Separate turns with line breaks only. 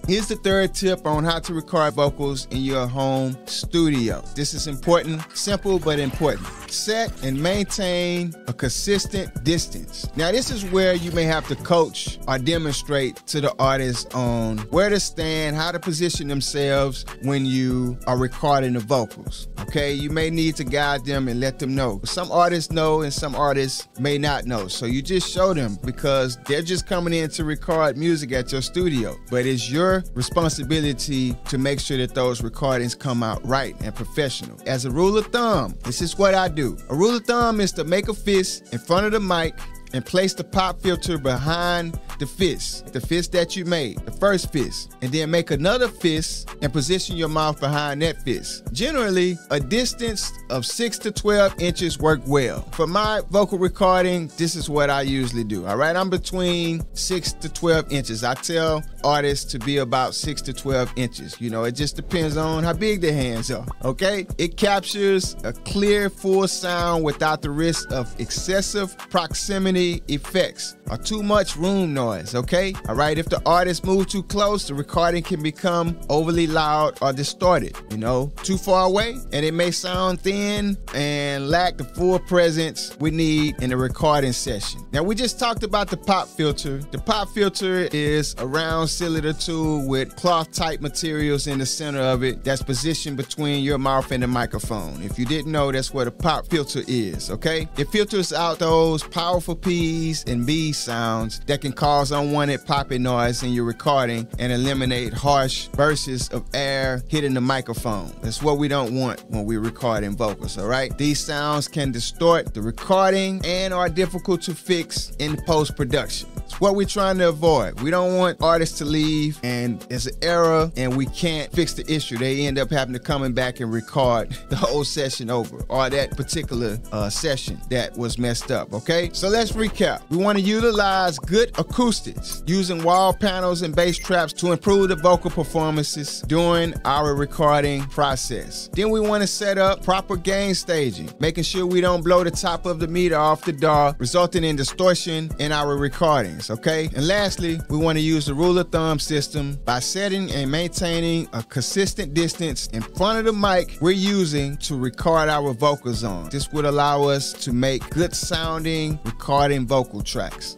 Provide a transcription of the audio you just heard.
Here's the third tip on how to record vocals in your home studio. This is important, simple but important. Set and maintain a consistent distance. Now, this is where you may have to coach or demonstrate to the artist on where to stand, how to position themselves when you are recording the vocals. Okay, you may need to guide them and let them know. Some artists know and some artists may not know. So you just show them because they're just coming in to record music at your studio. But it's your responsibility to make sure that those recordings come out right and professional. As a rule of thumb, this is what I do. A rule of thumb is to make a fist in front of the mic and place the pop filter behind the fist that you made, the first fist, and then make another fist and position your mouth behind that fist. Generally, a distance of 6 to 12 inches work well. For my vocal recording, this is what I usually do, all right? I'm between 6 to 12 inches. I tell artists to be about 6 to 12 inches. You know, it just depends on how big their hands are, okay? It captures a clear, full sound without the risk of excessive proximity effects or too much room noise, okay? All right, if the artist moves too close, the recording can become overly loud or distorted, you know, too far away, and it may sound thin and lack the full presence we need in a recording session. Now, we just talked about the pop filter. The pop filter is a round cylinder tool with cloth-type materials in the center of it that's positioned between your mouth and the microphone. If you didn't know, that's what a pop filter is, okay? It filters out those powerful P's and B's sounds that can cause unwanted popping noise in your recording and eliminate harsh bursts of air hitting the microphone. That's what we don't want when we're recording vocals, all right? These sounds can distort the recording and are difficult to fix in post-production. It's what we're trying to avoid. We don't want artists to leave and there's an error and we can't fix the issue. They end up having to come back and record the whole session over, or that particular session that was messed up, okay? So let's recap. We want to utilize good acoustics using wall panels and bass traps to improve the vocal performances during our recording process. Then we want to set up proper gain staging, making sure we don't blow the top of the meter off the DAW, resulting in distortion in our recordings, okay? And lastly, we want to use the rule of thumb system by setting and maintaining a consistent distance in front of the mic we're using to record our vocals on. This would allow us to make good sounding recording vocal tracks.